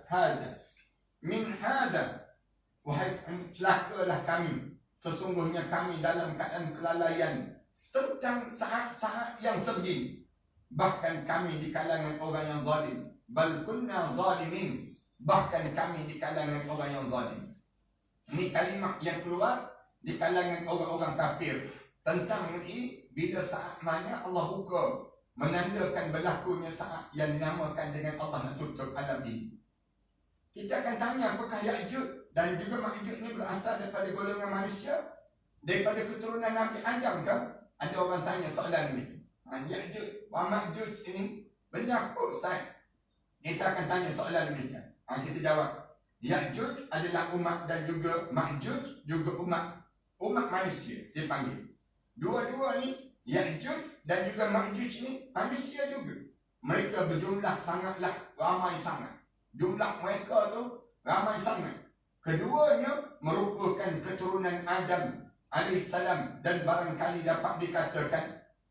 hada min hada, wahai celakalah kami, sesungguhnya kami dalam keadaan kelalaian tentang saat-saat yang sebegini. Bahkan kami di kalangan orang yang zalim, bal kunna zalimin, bahkan kami di kalangan orang yang zalim. Ini kalimat yang keluar di kalangan orang-orang kafir tentang ini bila saat mana Allah buka menandakan berlakunya saat yang dinamakan dengan Allah nak tutup alam ini. Kita akan tanya apakah Ya'juj dan juga Ma'juj ini berasal daripada golongan manusia, daripada keturunan Nabi Adam ke? Ada orang tanya soalan ini. Ya'juj wa Ma'juj ini benar apa Ustaz? Kita akan tanya soalan ini. Kita jawab. Ya'juj adalah umat dan juga Ma'juj juga umat manusia dipanggil. Dua-dua ni Ya'juj dan juga Ma'juj ni manusia juga. Mereka berjumlah sangatlah ramai sangat. Jumlah mereka tu ramai sangat. Keduanya merupakan keturunan Adam alaihissalam, dan barangkali dapat dikatakan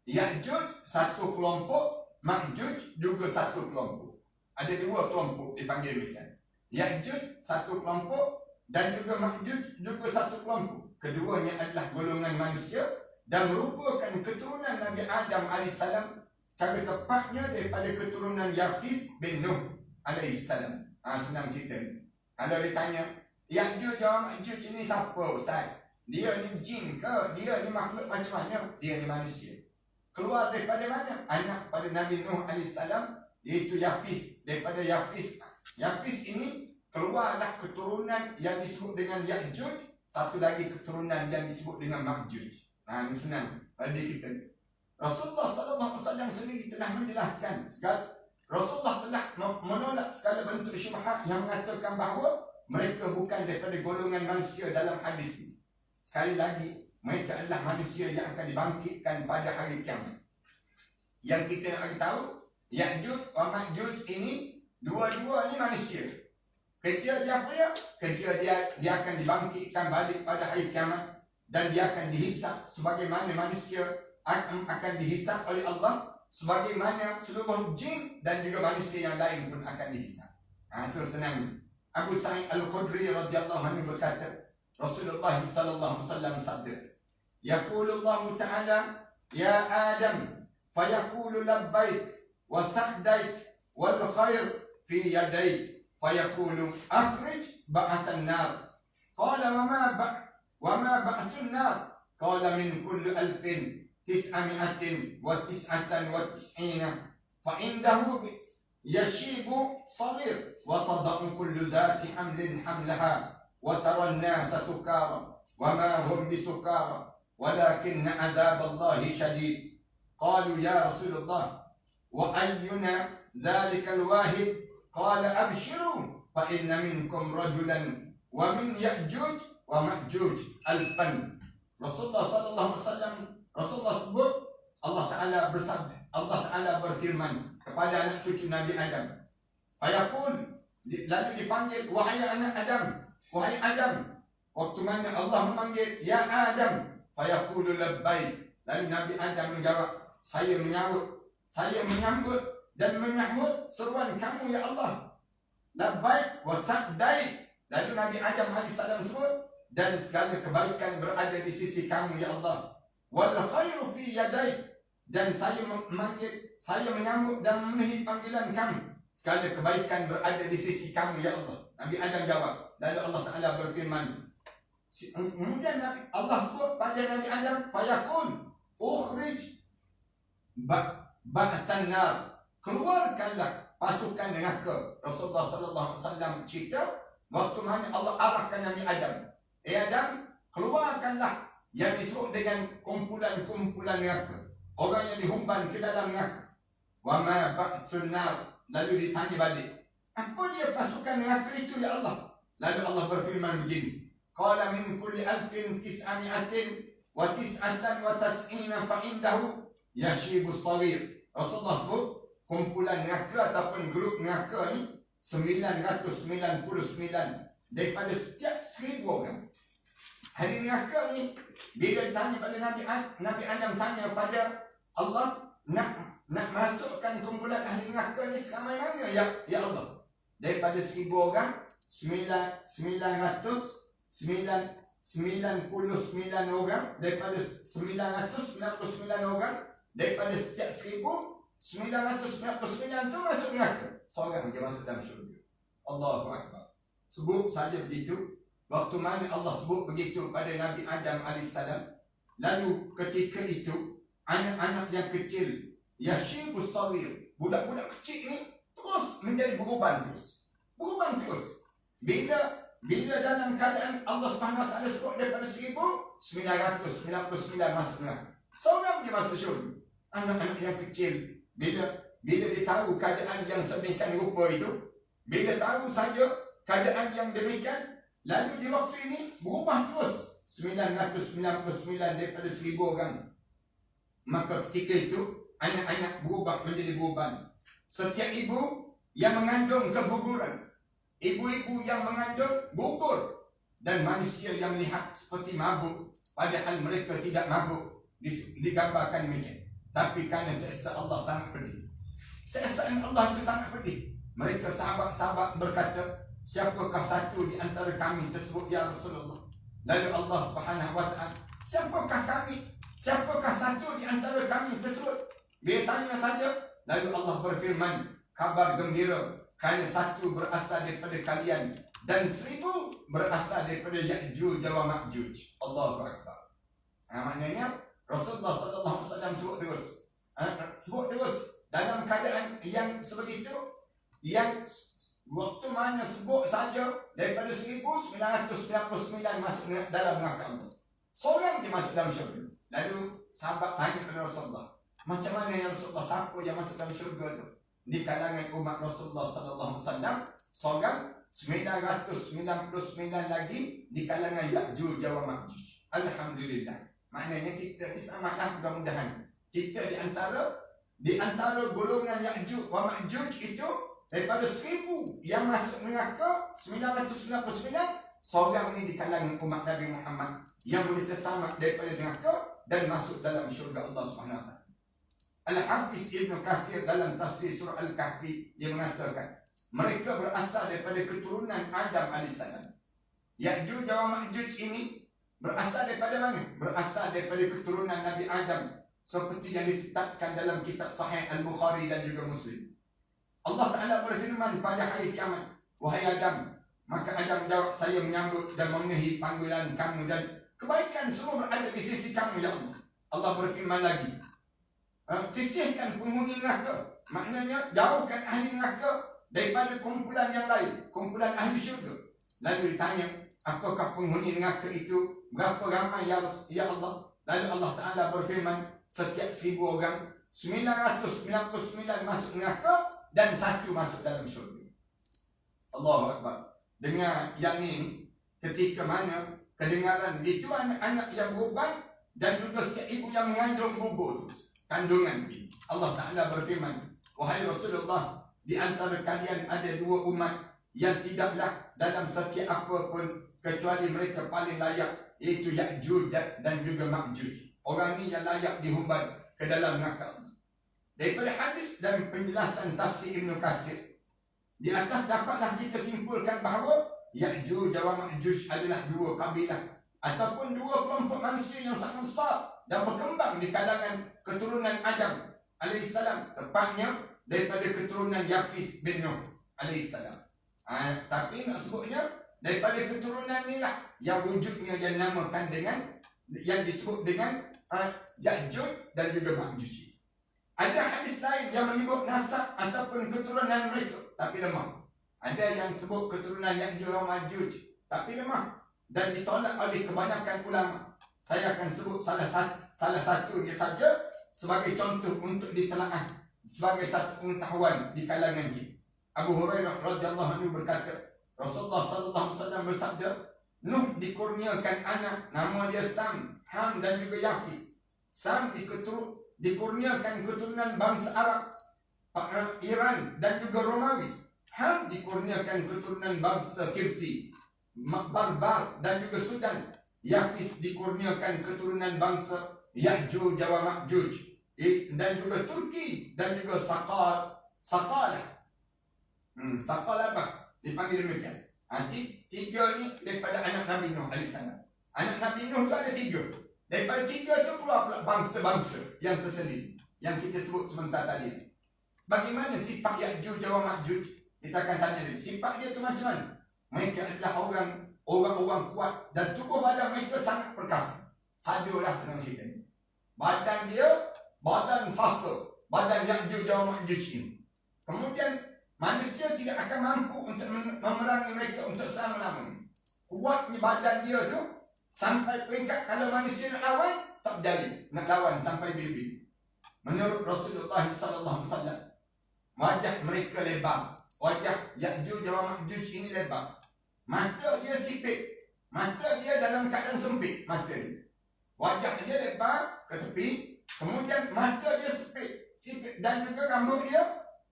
Ya'juj satu kelompok, Ma'juj juga satu kelompok. Ada dua kelompok dipanggil demikian. Ya'juj satu kelompok dan juga Ma'juj juga satu kelompok. Keduanya adalah golongan manusia dan merupakan keturunan Nabi Adam alaihissalam, secara tepatnya daripada keturunan Yafis bin Nuh alaihissalam. Senang cerita ni. Kalau ditanya Ya'juj dan Ma'juj ini siapa Ustaz? Dia ni jin ke? Dia ni makhluk macam mana? Dia ni manusia. Keluar daripada mana? Anak pada Nabi Nuh alaihissalam, iaitu Yafis. Daripada Yafis ini keluarlah keturunan yang disebut dengan Ya'juj, satu lagi keturunan yang disebut dengan Ma'juj. Ini senang pada kita. Rasulullah SAW sendiri telah menjelaskan Rasulullah telah menolak segala bentuk syubhat yang mengatakan bahawa mereka bukan daripada golongan manusia dalam hadis ini. Sekali lagi, mereka adalah manusia yang akan dibangkitkan pada hari kiamat. Yang kita nak beritahu, Ya'juj wa Ma'juj ini dua-dua ni manusia. Kerja dia apa dia? Kerja dia akan dibangkitkan balik pada hari kiamat, dan dia akan dihisap sebagaimana manusia akan dihisap oleh Allah, sebagaimana seluruh jin dan juga manusia yang lain pun akan dihisap. Itu senang. Abu Sa'id Al-Khudri radhiyallahu anhu berkata, Rasulullah sallallahu alaihi wasallam sabda, yaqulu Allah Ta'ala ya Adam fayaqulu labbaik wa sa'daik wal khair fi yadayk fayaqulu akhrij ba'athan nar. Qala wa ma ba'athun nar? Qala min kulli alfin tis'ami'atin wa tis'atan wa tis'ina fa indahu yashibu saghir wa tada'u kullu dhati hamlin hamlaha wa tara an-nasa sukara wa ma hum bisukara walakin 'adab Allah shadid. Qalu ya Rasulullah wa ayyuna dhalika al-wahid? Qala abshiru fa inna minkum rajulan wa min Ya'juj wa Ma'juj alfan. Rasulullah sallallahu alaihi wasallam, Rasulullah sebut, Allah Ta'ala bersabda, Allah Ta'ala berfirman kepada anak cucu Nabi Adam. Fayaqul, lalu dipanggil, wahai anak Adam, wahai Adam. Waktu mana Allah memanggil, ya Adam, fayaqulu labbaik. Lalu Nabi Adam menjawab, saya menyambut dan menyahut seruan kamu ya Allah. Labbaik wa sa'daik. Lalu Nabi Adam alaihissalam sebut, dan segala kebaikan berada di sisi kamu ya Allah. Wal khairu fi yadaik, dan saya menyambut dan memenuhi panggilan kamu. Segala kebaikan berada di sisi kamu ya Allah. Nabi Adam jawab. Lalu Allah Ta'ala berfirman. Kemudian Allah sebut pada Nabi Adam, fayaqul ukhrij ba'athan nar. Keluarkanlah pasukan neraka. Rasulullah sallallahu alaihi wasallam cerita waktu mana Allah arahkan Nabi Adam. Adam, keluarkanlah yang disebut dengan kumpulan-kumpulan neraka, orang yang dihumban ke dalam neraka. Wa ma ba'sun nar. Lalu ditanya balik, apa dia pasukan neraka itu ya Allah? Lalu Allah berfirman begini, qala min kulli alfin tis'ami'atin wa tis'atan wa tas'ina fa indahu yashibu saghir. Rasulullah sebut kumpulan neraka ataupun grup neraka ni 999 daripada setiap 1000 orang. Hari neraka ni, bila ditanya pada Nabi Adam tanya pada Allah, nak masukkan kumpulan ahli neraka ni seramai mana ya Allah? daripada 1,000 orang 999 orang daripada 999 orang daripada setiap 1,999 tu masuk neraka. Seorang je masuk dalam syurga. Allahu Akbar. Sebut saja begitu. Waktu mana Allah sebut begitu pada Nabi Adam AS, lalu ketika itu anak-anak yang kecil, Yashibus Tawir, budak-budak kecil ni terus menjadi beruban terus. Bila dalam keadaan Allah Subhanahu Wa Taala sebut daripada 1,999 masuk neraka, seorang je masuk syurga. Anak-anak yang kecil, bila dia tahu keadaan yang sedemikian rupa itu, bila tahu saja keadaan yang demikian, lalu di waktu ini berubah terus 999 daripada 1,000 orang. Maka ketika itu anak-anak berubah menjadi beruban. Setiap ibu yang mengandung keguguran, ibu-ibu yang mengandung gugur, dan manusia yang melihat seperti mabuk padahal mereka tidak mabuk, digambarkan demikian. Tapi kerana seksa Allah sangat pedih, seksaan Allah itu sangat pedih. Mereka sahabat-sahabat berkata, siapakah satu di antara kami tersebut ya Rasulullah? Lalu Allah Subhanahu Wa Taala, siapakah kami? Siapakah satu di antara kami tersebut? Dia tanya saja. Lalu Allah berfirman, kabar gembira, kerana satu berasal daripada kalian dan 1,000 berasal daripada Ya'juj wa Ma'juj. Allahu Akbar. Maknanya Rasulullah SAW sebut terus dalam keadaan yang sebegitu, yang waktu mana sebut saja daripada 1,999 masuk dalam neraka Allah. Seorang dia masuk dalam syurga. Lalu sahabat tanya kepada Rasulullah, macam mana ya Rasulullah, siapa yang masuk dalam syurga tu? Di kalangan umat Rasulullah SAW, seorang 999 lagi di kalangan Ya'juj wa Ma'juj. Alhamdulillah. Maknanya kita isamalah, mudah-mudahan kita di antara golongan Ya'juj wa Ma'juj itu, daripada 1,000 yang masuk neraka 999, seorang ni di kalangan umat Nabi Muhammad yang boleh terselamat daripada neraka dan masuk dalam syurga Allah SWT. Al-Hafiz Ibn Kathir dalam tafsir surah Al-Kahfi, dia mengatakan mereka berasal daripada keturunan Adam AS. Ya'juj wa Ma'juj ini berasal daripada mana? Berasal daripada keturunan Nabi Adam, seperti yang ditetapkan dalam kitab Sahih Al-Bukhari dan juga Muslim. Allah Ta'ala berfirman pada hari kiamat, wahai Adam. Maka Adam jawab, saya menyambut dan memenuhi panggilan kamu dan kebaikan semua berada di sisi kamu ya Allah. Allah berfirman lagi, sisihkan penghuni neraka. Maknanya jauhkan ahli neraka daripada kumpulan yang lain, kumpulan ahli syurga. Lalu ditanya, apakah penghuni neraka itu? Berapa ramai ya Allah? Lalu Allah Ta'ala berfirman, setiap 1,000 orang 999 masuk neraka dan 1 masuk dalam syurga. Allahu Akbar. Dengar yang ini, ketika mana kedengaran itu anak-anak yang beruban dan juga setiap ibu yang mengandung gugur kandungan ini. Allah Ta'ala berfirman, wahai Rasulullah, di antara kalian ada 2 umat yang tidaklah dalam setiap apa pun kecuali mereka paling layak, iaitu Ya'juj dan juga Ma'juj. Orang ni yang layak dihumban ke dalam neraka. Daripada hadis dan penjelasan tafsir Ibn Kathir, di atas dapatlah kita simpulkan bahawa Ya'juj wa Ma'juj adalah 2 kabilah ataupun 2 kelompok manusia yang sangat besar dan berkembang di kalangan keturunan Adam AS, tepatnya daripada keturunan Yafis bin Nuh AS. Tapi nak sebutnya daripada keturunan inilah yang wujudnya yang namakan dengan, yang disebut dengan Ya'juj dan juga Ma'juj. Ada hadis lain yang menyebut nasab ataupun keturunan mereka, tapi lemah. Ada yang sebut keturunan Ya'juj wa Ma'juj, tapi lemah dan ditolak oleh kebanyakan ulama. Saya akan sebut salah satu dia saja sebagai contoh untuk ditelaah sebagai satu pengetahuan di kalangan kita. Abu Hurairah radhiyallahu anhu berkata, Rasulullah sallallahu alaihi wasallam bersabda, Nuh dikurniakan anak nama dia Sam, Ham dan juga Yafis. Sam dikurniakan keturunan bangsa Arab, Iran dan juga Romawi. Ham dikurniakan keturunan bangsa Kipti, Barbar dan juga Sudan. Yafis dikurniakan keturunan bangsa Ya'juj wa Ma'juj dan juga Turki dan juga Saqalah. Siapa labah dipanggil demikian. Tiga ni daripada anak Nabi Nuh alaihissalam. Anak Nabi Nuh tu ada tiga. Daripada tiga tu keluar pula bangsa-bangsa yang tersendiri, yang kita sebut sebentar tadi. Bagaimana sifat Ya'juj wa Ma'juj? Kita akan tanya dia. Sifat dia tu macam mana? Mereka adalah orang-orang kuat dan tubuh badan mereka sangat perkasa. Sadarlah senang cerita ni. Badan dia, badan fasa. Badan Ya'juj wa Ma'juj ini. Kemudian manusia tidak akan mampu untuk memerangi mereka untuk selama-lamanya. Kuatnya badan dia tu sampai peringkat kalau manusia nak lawan, tak berjaya. Nak lawan sampai bila-bila. Menurut Rasulullah SAW, wajah mereka lebar. Wajah Ya'juj wa Ma'juj ini lebar. Mata dia sipit. Mata dia dalam keadaan sempit. Mata dia. Wajah dia lebar ke tepi. Kemudian mata dia sipit. Dan juga rambut dia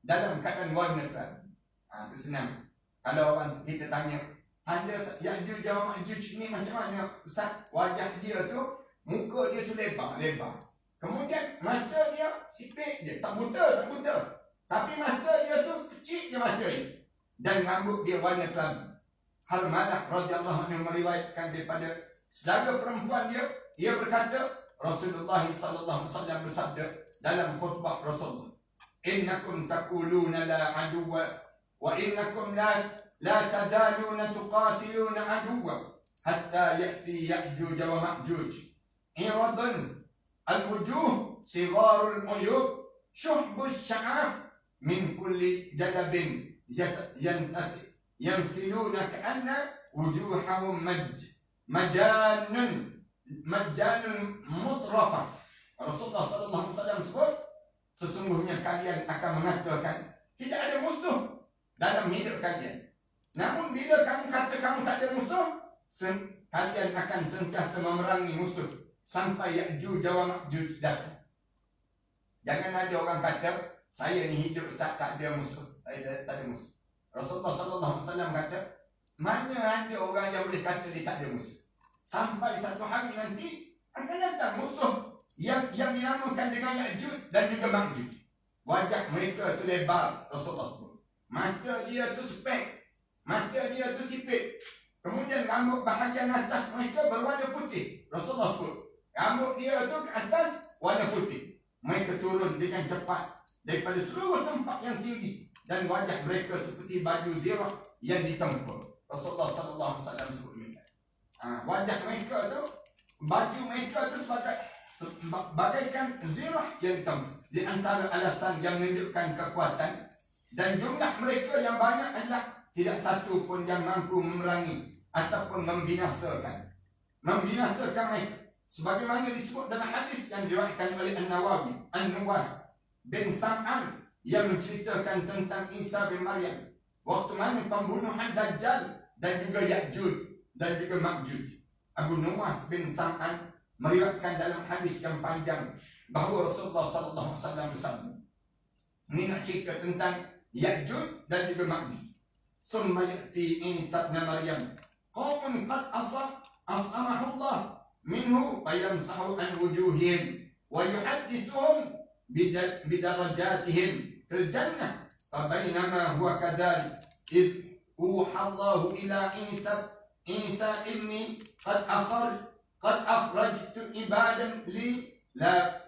dalam keadaan warna terang. Itu senang. Kalau orang kita tanya, ada Ya'juj wa Ma'juj ni macam mana Ustaz? Wajah dia tu, muka dia tu lebar. Kemudian mata dia sipit je. Tak buta. Tapi mata dia tu kecil je mata dia. Dan rambut dia warna terang. Harmalah radhiyallahu anhu meriwayatkan daripada saudara perempuan dia, ia berkata, Rasulullah sallallahu alaihi wasallam bersabda dalam khutbah Rasulullah, innakum taquluna la aduwa wa innakum la tazaluna tuqatiluna aduwa hatta ya'ti Ya'juj wa Ma'juj iradan al-wujuh sigharul uyub syuhbus sya'af min kulli jalabin yansiluna ka'anna wujuhahum majanun mutrafah. Rasulullah sallallahu alaihi wasallam sebut, sesungguhnya kalian akan mengatakan tidak ada musuh dalam hidup kalian. Namun bila kamu kata kamu tak ada musuh, kalian akan sentiasa memerangi musuh sampai Ya'juj wa Ma'juj datang. Jangan ada orang kata, saya ni hidup Ustaz tak ada musuh. Saya tak ada musuh. Rasulullah sallallahu alaihi wasallam kata, mana ada orang yang boleh kata dia tak ada musuh? Sampai satu hari nanti akan datang musuh yang dinamakan dengan Ya'juj dan juga Ma'juj. Wajah mereka tu lebar, Rasulullah sebut. Mata dia tu sepek. Mata dia tu sipit. Kemudian rambut bahagian atas mereka berwarna putih. Rasulullah sebut. Rambut dia tu ke atas warna putih. Mereka turun dengan cepat daripada seluruh tempat yang tinggi. Dan wajah mereka seperti baju zirah yang ditempa. Rasulullah sallallahu alaihi wasallam sebut demikian. Wajah mereka tu, baju mereka tu bagaikan zirah yang ditempa. Di antara alasan yang menunjukkan kekuatan dan jumlah mereka yang banyak adalah tidak satu pun yang mampu memerangi ataupun membinasakan mereka. Sebagaimana disebut dalam hadis yang diriwayatkan oleh An-Nawawi, An-Nuwas bin Sam'an, yang menceritakan tentang Isa bin Maryam, waktu mana pembunuhan Dajjal dan juga Ya'juj dan juga Ma'juj. Abu Nuwas bin Sam'an meriwayatkan dalam hadis yang panjang bahawa Rasulullah sallallahu alaihi wasallam bersabda. Ini nak cerita tentang Ya'juj dan juga Ma'juj. Summa ya'ti Isa bin Maryam qaumun qad as'amahu Allah minhu fayamsahu an wujuhihim wa yuhaddithuhum bidarajatihim fil jannah. Fabainama huwa kadhalik id uha Allah ila Isa inni qad akhrajtu ibadan li la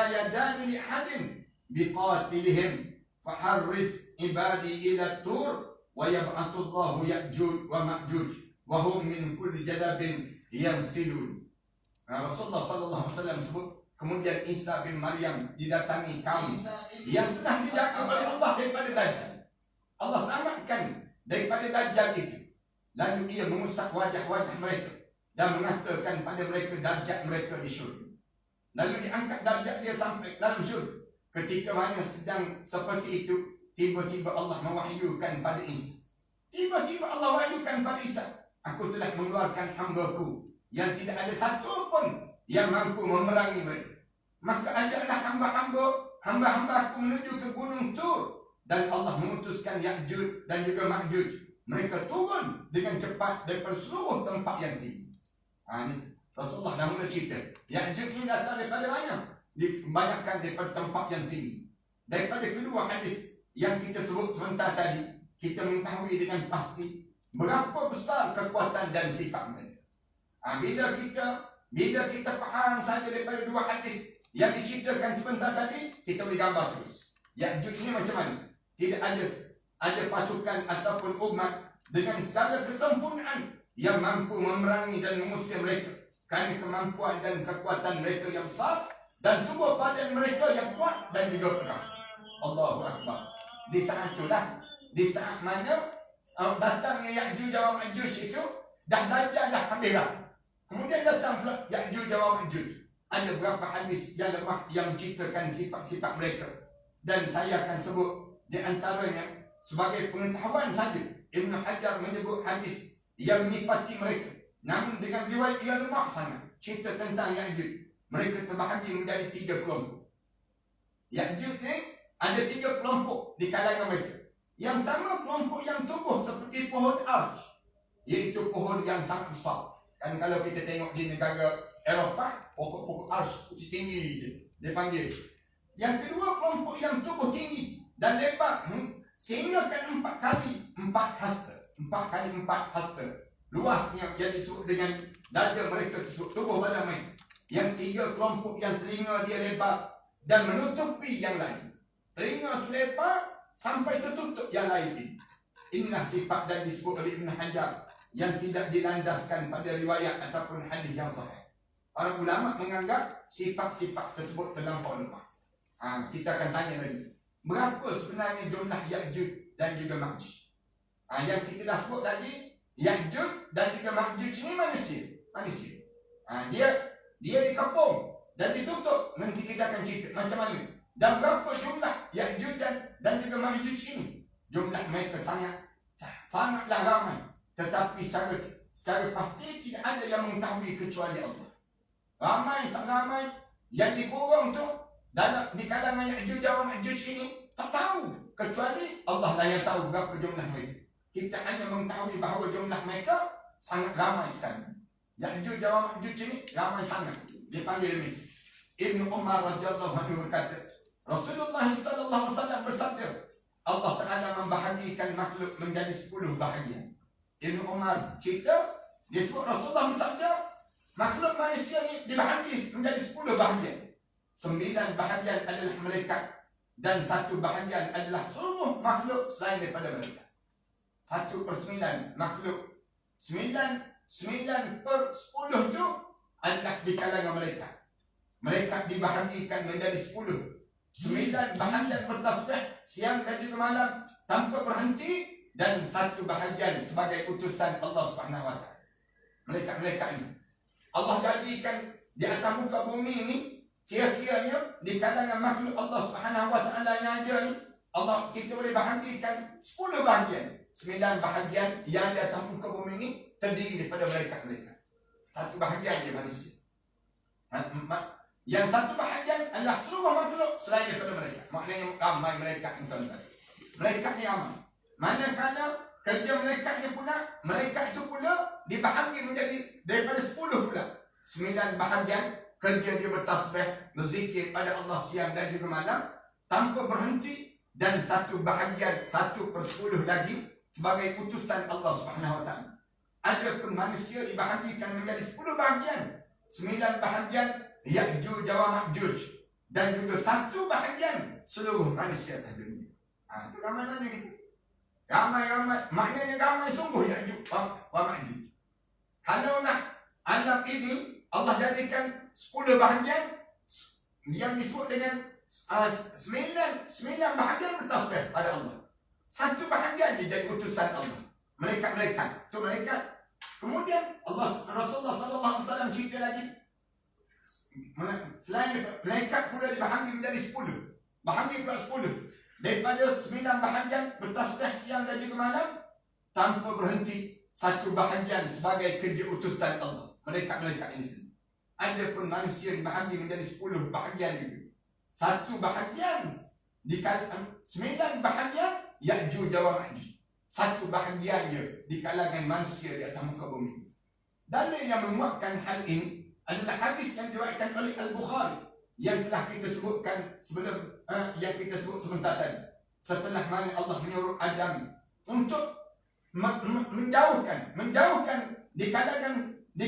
yadani li ahadin biqatilihim faharris ibadi ila tur wa yab'athu Allah Ya'juj wa Ma'juj wa hum min kulli jalabin yansilun. Rasulullah sallallahu alaihi wasallam sebut, kemudian Isa bin Maryam didatangi kaum yang telah dijaga oleh Allah daripada Dajjal. Allah selamatkan daripada Dajjal itu. Lalu ia mengusap wajah-wajah mereka dan mengatakan pada mereka darjat mereka di syurga. Lalu diangkat darjat dia sampai dalam syurga. Ketika mana sedang seperti itu, tiba-tiba Allah mewahyukan pada Isa. Tiba-tiba Allah wahyukan pada Isa, aku telah mengeluarkan hamba-Ku yang tidak ada satu pun yang mampu memerangi mereka. Maka ajaklah hamba-hamba aku menuju ke gunung Tur. Dan Allah mengutuskan Ya'juj dan juga Ma'juj. Mereka turun dengan cepat daripada seluruh tempat yang tinggi. Ini Rasulullah dah mula cerita. Ya'juj ini datang daripada mana? Dibanyakkan daripada tempat yang tinggi. Daripada kedua hadis yang kita sebut sebentar tadi, kita mengetahui dengan pasti berapa besar kekuatan dan sifat mereka. Bila kita faham saja daripada dua hadis yang diceritakan sebentar tadi, kita boleh gambar terus. Ya'juj ini macam mana? Tidak ada pasukan ataupun umat dengan segala kesempurnaan yang mampu memerangi dan mengusir mereka, kerana kemampuan dan kekuatan mereka yang besar dan tubuh badan mereka yang kuat dan juga keras. Allahu Akbar. Di saat itulah, di saat mana datangnya Ya'juj dan Ma'juj itu, dah dajjal dah habis dah. Kemudian datang pula Ya'juj dan Ma'juj. Ada beberapa hadis yang lemah yang menceritakan sifat-sifat mereka, dan saya akan sebut di antaranya sebagai pengetahuan saja. Ibn Hajar menyebut hadis yang menyifati mereka, namun dengan riwayat yang lemah sangat. Cerita tentang Ya'juj, mereka terbahagi menjadi 3 kelompok. Ya'juj ni ada 3 kelompok di kalangan mereka. Yang pertama, kelompok yang tumbuh seperti pohon arj, iaitu pohon yang sangat besar. Kan kalau kita tengok di negara Eropah, pokok-pokok arj tinggi dia panggil. Yang kedua, kelompok yang tumbuh tinggi dan lebar sehingga kan 4 kali 4 hasta luasnya, yang disebut dengan dada mereka tersebut, tubuh badan mereka. Yang 3 kelompok yang telinga dia lebar dan menutupi yang lain. Telinga lebar sampai tertutup yang lain ini. Inilah sifat dan disebut oleh Ibn Hajar yang tidak dilandaskan pada riwayat ataupun hadis yang sahih. Para ulama menganggap sifat-sifat tersebut terlampau lemah. Kita akan tanya lagi, berapa sebenarnya jumlah Ya'juj dan juga Ma'juj? Yang kita dah sebut tadi, Ya'juj dan juga Ma'juj ini manusia. Dia dikepung dan ditutup. Nanti kita akan cerita macam mana. Dan berapa jumlah Ya'juj dan juga Ma'juj ini? Jumlah mereka sangatlah ramai. Tetapi secara pasti tidak ada yang mengetahui kecuali Allah. Ramai tak ramai yang dikurung tu di kalangan Ya'juj dan Ma'juj ini tak tahu, kecuali Allah lah yang tahu berapa jumlah mereka. Kita hanya mengetahui bahawa jumlah mereka sangat ramai sekali. Ya'juj dan Ma'juj ini ramai sangat. Dipanggil ini Ibn Umar radhiyallahu anhu berkata, Rasulullah sallallahu alaihi wasallam bersabda, Allah Ta'ala membahagikan makhluk menjadi 10 bahagian. Ibn Umar cerita, dia sebut Rasulullah bersabda, makhluk manusia ini dibahagi menjadi 10 bahagian. 9 bahagian adalah malaikat dan 1 bahagian adalah seluruh makhluk selain daripada malaikat. 1/9 makhluk. 9/10 itu adalah di kalangan malaikat. Malaikat dibahagikan menjadi 10. 9 bahagian bertasbih siang dan juga malam tanpa berhenti, dan 1 bahagian sebagai utusan Allah Subhanahu Wa Taala. Malaikat-malaikat ini Allah jadikan di atas muka bumi ini, kira-kiranya di kalangan makhluk Allah Subhanahu Wa Taala yang ada ni, Allah kita boleh bahagikan 10 bahagian. 9 bahagian yang di atas muka bumi ini terdiri daripada malaikat-malaikat. 1 bahagian dia manusia. Yang 1 bahagian adalah seluruh makhluk selain daripada malaikat. Maknanya ramai malaikat ni tuan-tuan. Malaikat ni ramai. Manakala kerja malaikat ni pula, malaikat itu pula dibahagi menjadi daripada 10 pula. 9 bahagian kerja dia bertasbih, berzikir pada Allah siang dan juga malam tanpa berhenti, dan 1 bahagian 1/10 lagi sebagai utusan Allah Subhanahu Wa Taala. Adapun manusia dibahagikan menjadi 10 bahagian. 9 bahagian Ya'juj dan Ma'juj, dan juga 1 bahagian seluruh manusia atas dunia. Itu ramai-ramai gitu. Ramai-ramai, maknanya ramai sungguh Ya'juj wa Ma'juj. Kalau nak alam ini Allah jadikan 10 bahagian yang disebut dengan 9 bahagian bertasbih pada Allah. 1 bahagian dia jadi utusan Allah. Malaikat-malaikat. Itu malaikat. Kemudian Rasulullah sallallahu alaihi wasallam cerita lagi, selain malaikat pula dibahagi menjadi 10. Bahagi pula 10. Daripada 9 bahagian bertasbih siang dan juga malam tanpa berhenti, 1 bahagian sebagai kerja utusan Allah. Malaikat-malaikat ini sendiri. Adapun manusia dibahagi menjadi 10 bahagian juga. 1 bahagian 9 bahagian Ya'juj dan Ma'juj. 1 bahagiannya di kalangan manusia di atas muka bumi. Dalil yang menguatkan hal ini adalah hadis yang diriwayatkan oleh Al-Bukhari yang telah kita sebutkan sebelum yang kita sebut sebentar tadi. setelah mana Allah menyuruh Adam untuk menjauhkan di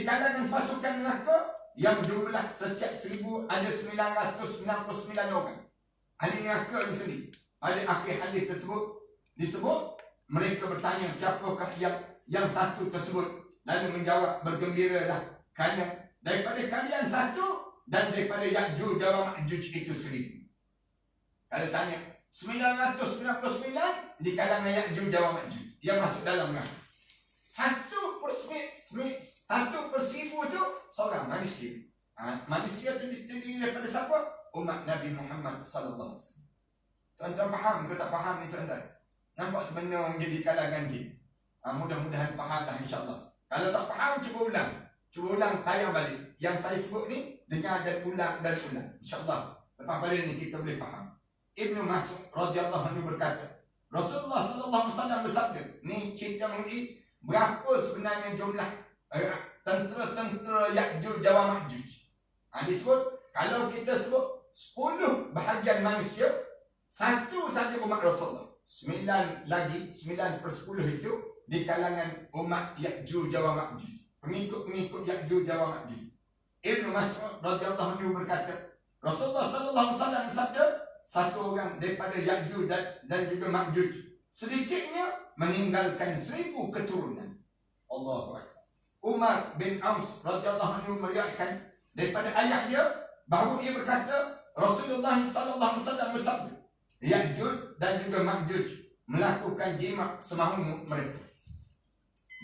kalangan pasukan neraka yang jumlah setiap 1000 ada 999 orang. Ahli neraka di sini. Pada akhir hadis tersebut disebut mereka bertanya siapakah yang satu tersebut, lalu menjawab bergembiralah kerana daripada kalian satu dan daripada Ya'juj dan Ma'juj itu 1000. Kalau tanya 999 di kalangan Ya'juj dan Ma'juj yang masuk dalam neraka. 1/1000 tu seorang manusia. Manusia tu terdiri daripada siapa? Umat Nabi Muhammad sallallahu alaihi wasallam. Tuan-tuan faham ke tak faham ni tuan-tuan? Nampak sebenarnya menjadi kalangan kita. Mudah-mudahan faham dah insyaAllah. Kalau tak faham, cuba ulang tayang balik. Yang saya sebut ni, dengar dan ulang. InsyaAllah, lepas pada ni kita boleh faham. Ibnu Mas'ud radhiyallahu anhu berkata, Rasulullah sallallahu alaihi wasallam bersabda, ni cerita mengenai berapa sebenarnya jumlah tentera Ya'juj dan Ma'juj. Disebut, kalau kita sebut 10 bahagian manusia, satu saja umat Rasulullah. 9 per 10 itu di kalangan umat Ya'juj dan Ma'juj. Pengikut Ya'juj dan Ma'juj. Ibnu Mas'ud radhiyallahu anhu berkata, Rasulullah sallallahu alaihi wasallam bersabda, satu orang daripada Ya'juj dan juga Ma'juj sedikitnya meninggalkan 1000 keturunan. Allahu Akbar. Umar bin Aus radhiyallahu anhu meriwayatkan daripada ayah dia bahawa dia berkata, Rasulullah sallallahu alaihi wasallam bersabda, Ya'juj dan juga Ma'juj melakukan jima' semahu mereka.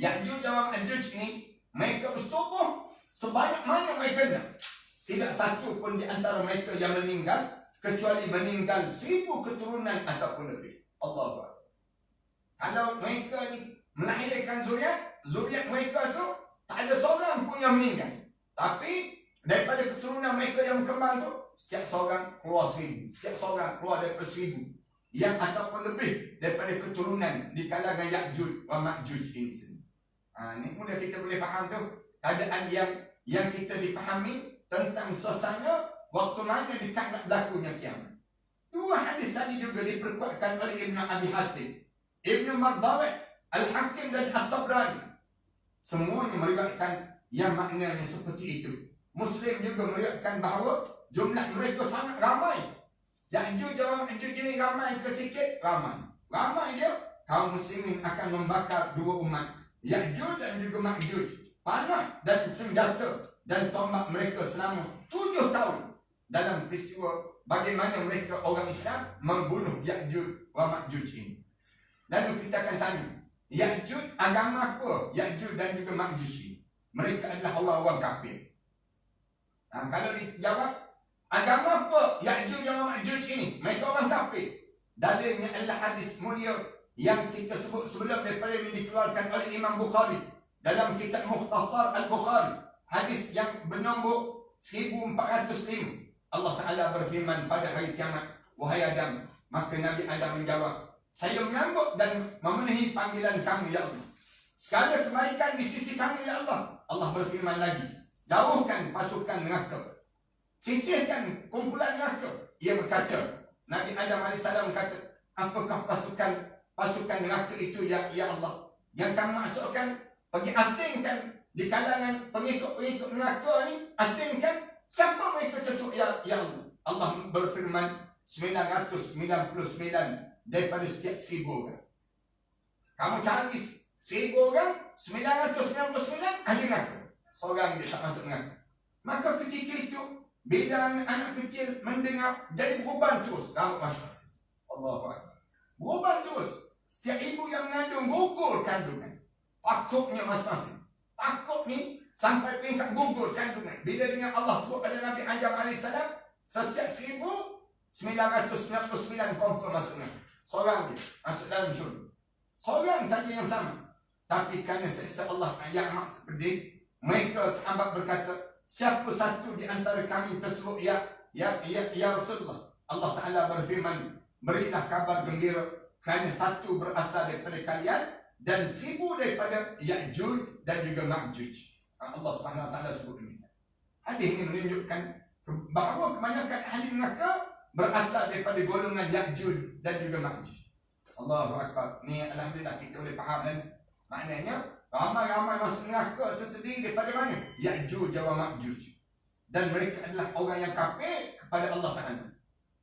Ya'juj dan Ma'juj ini mereka bersetubuh sebanyak mana mereka nak. Tidak satu pun di antara mereka yang meninggal kecuali meninggal 1000 keturunan ataupun lebih. Allahu Akbar. Kalau mereka ni melahirkan zuriat mereka tu tak ada seorang pun yang meninggal. Tapi daripada keturunan mereka yang berkembang tu, setiap seorang keluar 1000. Setiap seorang keluar daripada 1000. Yang ataupun lebih daripada keturunan di kalangan Ya'juj wa Ma'juj ini sendiri. Ni mudah kita boleh faham tu. Keadaan yang kita dipahami tentang suasana waktu mana dekat nak berlakunya kiamat. Dua hadis tadi juga diperkuatkan oleh Ibn Abi Hatim, Ibn Mardawih, Al-Hakim dan At-Tabrani. Semuanya meriwayatkan yang maknanya seperti itu. Muslim juga meriwayatkan bahawa jumlah mereka sangat ramai. Ya'juj dan Ma'juj ini ramai ke sikit? Ramai dia. Kaum muslimin akan membakar dua umat, Ya'juj dan juga Ma'juj, panah dan senjata dan tombak mereka selama 7 tahun dalam peristiwa bagaimana mereka orang Islam membunuh Ya'juj wa Ma'juj ini. Lalu kita akan tanya, Ya'juj agama apa? Ya'juj dan juga Ma'juj ini, mereka adalah orang-orang kafir. Kalau dijawab, agama apa Ya'juj dan Ma'juj ini? Mereka orang kafir. Dalilnya adalah hadis mulia yang kita sebut sebelum daripada yang dikeluarkan oleh Imam Bukhari dalam kitab Mukhtasar Al-Bukhari, hadis yang bernombor 1405. Allah Ta'ala berfirman pada hari kiamat, wahai Adam. Maka Nabi Adam menjawab, saya menyambut dan memenuhi panggilan kamu ya Allah. Segala kebaikan di sisi kamu ya Allah. Allah berfirman lagi, jauhkan pasukan neraka, sisihkan kumpulan neraka. Ia berkata, Nabi Adam AS kata, apakah pasukan neraka itu ya Allah? Yang kamu maksudkan, pergi asingkan di kalangan pengikut-pengikut neraka ni, asingkan. Siapa mereka tersebut ya Allah? Allah berfirman 999 daripada setiap 1000 orang. Kamu cari 1000 orang, 999 ahli neraka. Seorang dia tak masuk neraka. Maka ketika itu, bila anak kecil mendengar, jadi berubah terus rambut masing-masing. Allahu Akbar. Berubah terus. Setiap ibu yang mengandung gugur kandungan. Takutnya masing-masing. Takut ni sampai peringkat gugur kandungan. Bila dengan Allah sebut pada Nabi Adam AS, setiap 1999 confirm masuk neraka. Seorang dia masuk dalam syurga. Seorang saja yang sama. Tapi kerana seksa Allah yang amat pedih, mereka sahabat berkata, siapa satu di antara kami tersebut ya Rasulullah. Allah Ta'ala berfirman, berilah kabar gembira kerana satu berasal daripada kalian dan 1000 daripada Ya'juj dan juga Ma'juj. Allah Subhanahu Wa Ta'ala sebut ini. Hadis ini menunjukkan bahawa kebanyakan ahli neraka berasal daripada golongan Ya'juj dan juga Ma'juj. Allahu Akbar. Ni alhamdulillah kita boleh faham kan? Maknanya ramai-ramai masuk neraka itu terdiri daripada mana? Ya'juj wa Ma'juj. Dan mereka adalah orang yang kafir kepada Allah Ta'ala.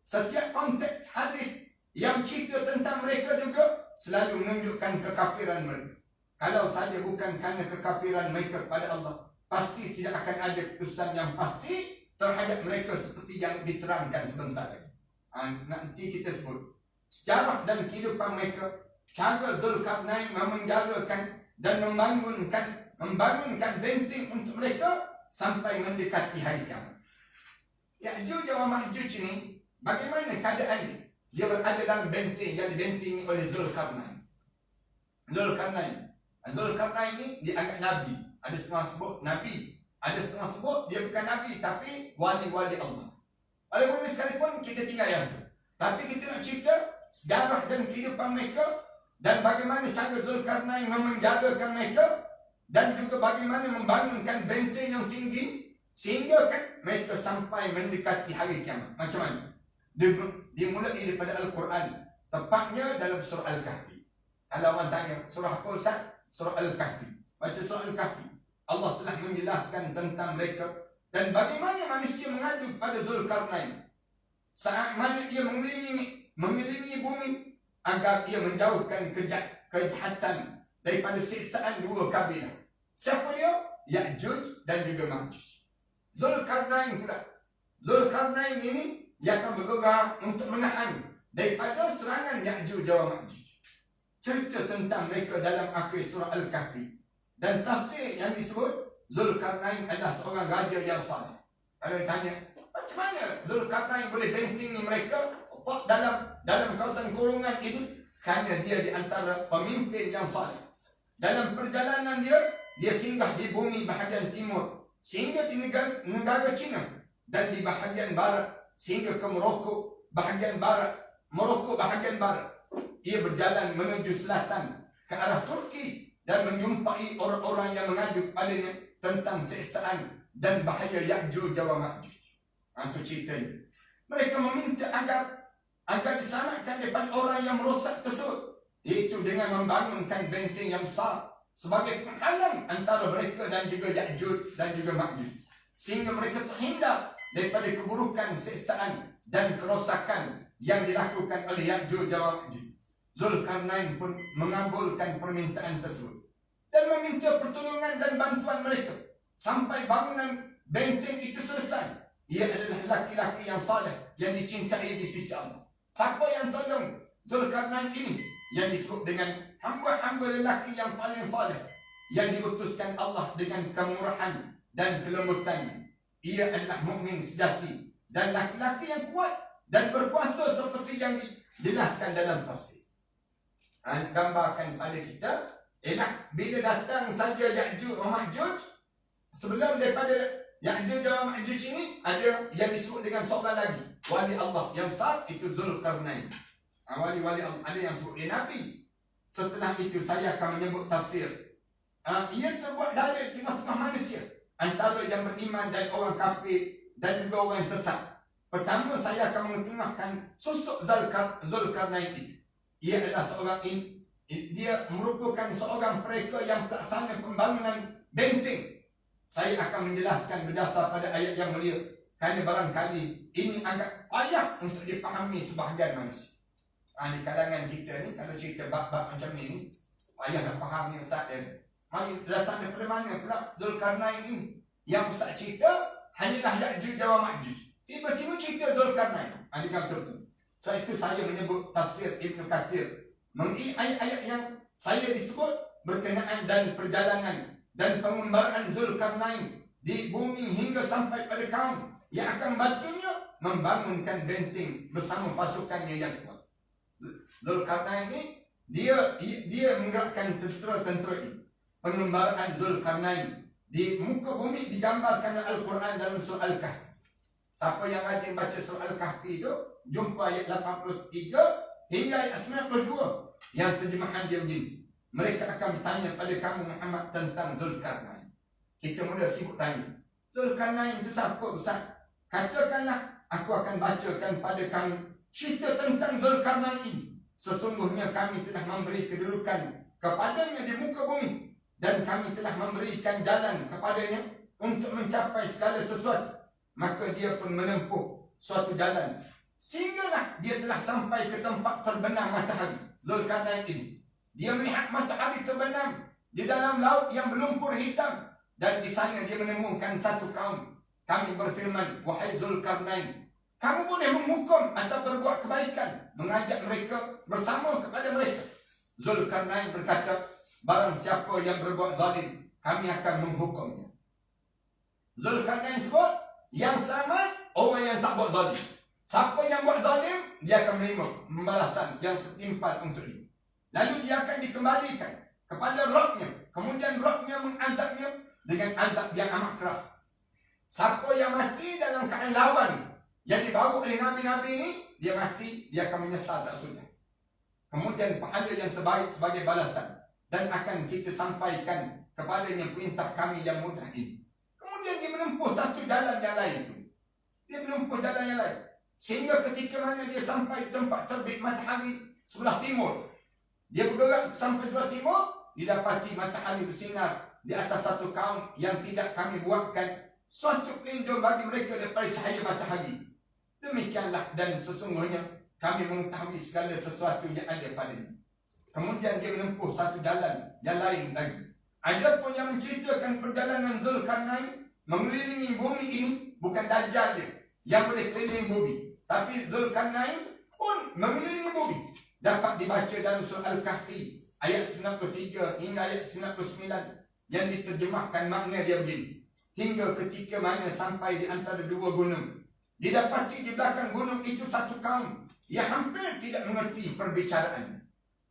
Setiap konteks hadis yang cerita tentang mereka juga selalu menunjukkan kekafiran mereka. Kalau saja bukan kerana kekafiran mereka kepada Allah, pasti tidak akan ada keputusan yang pasti terhadap mereka seperti yang diterangkan sebentar lagi. Nanti kita sebut sejarah dan kehidupan mereka, cara Zulkarnain memenjarakan dan membangunkan benteng untuk mereka sampai mendekati hari kiamat. Ya'juj wa Ma'juj ini bagaimana keadaannya? Dia berada dalam benteng yang dibentengi oleh Zulkarnain. Zulkarnain ini dianggap Nabi. Ada setengah sebut Nabi, ada setengah sebut dia bukan Nabi tapi wali-wali Allah. Walaupun sekalipun kita tinggal yang itu, tapi kita nak cerita sejarah dan kehidupan mereka dan bagaimana cara Zulkarnain memenjarakan mereka dan juga bagaimana membangunkan benteng yang tinggi sehingga kan mereka sampai mendekati hari kiamat. Macam mana? Dimulai daripada Al-Quran, tepatnya dalam surah Al-Kahfi. Kalau orang tanya surah apa Ustaz? Surah Al-Kahfi. Baca surah Al-Kahfi. Allah telah menjelaskan tentang mereka dan bagaimana manusia mengadu pada Zulkarnain saat mana ia mengelilingi bumi agar ia menjauhkan kejahatan daripada siksaan dua kabilah. Siapa dia? Ya'juj dan juga Ma'juj. Zulkarnain ini dia akan bergerak untuk menahan daripada serangan Ya'juj dan Ma'juj. Cerita tentang mereka dalam akhir surah Al-Kahfi. Dan tafsir yang disebut Zulkarnain adalah seorang raja yang saleh. Kalau ditanya, macam mana Zulkarnain boleh bentengi mereka dalam kawasan kurungan ini? Kerana dia di antara pemimpin yang saleh. Dalam perjalanan dia singgah di bumi bahagian timur sehingga di negara China dan di bahagian barat sehingga ke Morocco bahagian barat. Ia berjalan menuju selatan ke arah Turki dan menjumpai orang-orang yang mengadu padanya tentang siksaan dan bahaya Ya'juj wa Ma'juj. Itu ceritanya. Mereka meminta agar diselamatkan daripada orang yang merosak tersebut, iaitu dengan membangunkan benteng yang besar sebagai penghalang antara mereka dan juga Ya'juj dan juga Ma'juj, sehingga mereka terhindar daripada keburukan siksaan dan kerosakan yang dilakukan oleh Ya'juj dan Ma'juj. Zulkarnain pun mengabulkan permintaan tersebut dan meminta pertolongan dan bantuan mereka sampai bangunan benteng itu selesai. Ia adalah laki-laki yang saleh yang dicintai di sisi Allah. Siapa yang tolong Zulkarnain ini? Yang disebut dengan hamba-hamba lelaki yang paling saleh yang diutuskan Allah dengan kemurahan dan kelembutannya. Ia adalah mukmin sejati dan laki-laki yang kuat dan berkuasa seperti yang dijelaskan dalam tafsir. Gambarkan pada kita ialah bila datang saja Ya'juj dan Ma'juj, sebelum daripada Ya'juj dan Ma'juj ini ada yang disebut dengan seorang lagi wali Allah yang besar, itu Zulkarnain. Wali-wali Allah, ada yang sebut dia Nabi. Setelah itu saya akan menyebut tafsir. Ia terbuat dari tengah-tengah manusia, antara yang beriman dan orang kafir dan juga orang yang sesat. Pertama saya akan mengetengahkan sosok Zulkarnain itu. Ia adalah dia merupakan seorang mereka yang pelaksana pembangunan benteng. Saya akan menjelaskan berdasar pada ayat yang mulia, kerana barangkali ini agak payah untuk dipahami sebahagian manusia. Di kalangan kita ni, kalau cerita bab-bab macam ni, payah nak faham ni Ustaz dia. Datang daripada mana pula Zulkarnain ini? Yang Ustaz cerita hanyalah Ya'juj dan Ma'juj. Tiba-tiba cerita Zulkarnain. Adakah betul-betul? Sebab itu saya menyebut tafsir Ibn Katsir mengenai ayat-ayat yang saya disebut berkenaan dan perjalanan dan pengembaraan Zulkarnain di bumi hingga sampai pada kaum yang akan bantunya membangunkan benteng bersama pasukannya yang kuat. Zulkarnain ini dia menggerakkan tentera-tentera ini. Pengembaraan Zulkarnain di muka bumi digambarkan dalam Al-Quran dalam surah Al-Kahfi. Siapa yang rajin baca surah Al-Kahfi itu jumpa ayat 83 hingga ayat 92 yang terjemahan dia begini. Mereka akan bertanya pada kamu Muhammad tentang Zulkarnain. Kita mula sibuk tanya, Zulkarnain itu siapa Ustaz? Katakanlah, aku akan bacakan pada kamu cerita tentang Zulkarnain ini. Sesungguhnya kami telah memberi kedudukan kepadanya di muka bumi, dan kami telah memberikan jalan kepadanya untuk mencapai segala sesuatu. Maka dia pun menempuh suatu jalan, sehinggalah dia telah sampai ke tempat terbenam matahari. Zulkarnain ini, dia melihat matahari terbenam di dalam laut yang berlumpur hitam, dan di sana dia menemukan satu kaum. Kami berfirman, wahai Zulkarnain, kamu boleh menghukum atau berbuat kebaikan, mengajak mereka bersama kepada mereka. Zulkarnain berkata, barang siapa yang berbuat zalim, kami akan menghukumnya. Zulkarnain sebut, yang sama orang yang tak buat zalim. Siapa yang buat zalim, dia akan menerima pembalasan yang setimpal untuk dia. Lalu dia akan dikembalikan kepada Rabbnya. Kemudian Rabbnya mengazabnya dengan azab yang amat keras. Siapa yang mati dalam keadaan lawan yang dibawa oleh Nabi-Nabi ini, dia mati, dia akan menyesal tak sudah. Kemudian pahala yang terbaik sebagai balasan, dan akan kita sampaikan kepadanya perintah kami yang mudah ini. Kemudian dia menempuh satu jalan yang lain. Dia menempuh jalan yang lain, sehingga ketika mana dia sampai tempat terbit matahari sebelah timur, dia bergerak sampai sebelah timur, didapati matahari bersinar di atas satu kaum yang tidak kami buatkan suatu pelindung bagi mereka daripada cahaya matahari. Demikianlah, dan sesungguhnya kami mengetahui segala sesuatu yang ada padanya. Kemudian dia menempuh satu jalan yang lain lagi. Ada pun yang menceritakan perjalanan Zulkarnain mengelilingi bumi ini, bukan Dajjal dia yang boleh keliling bumi, tapi Zulkarnain pun mengelilingi bumi. Dapat dibaca dalam surah Al-Kahfi ayat 93 hingga ayat 99, yang diterjemahkan makna dia begini. Hingga ketika mana sampai di antara dua gunung, didapati di belakang gunung itu satu kaum yang hampir tidak mengerti perbicaraan.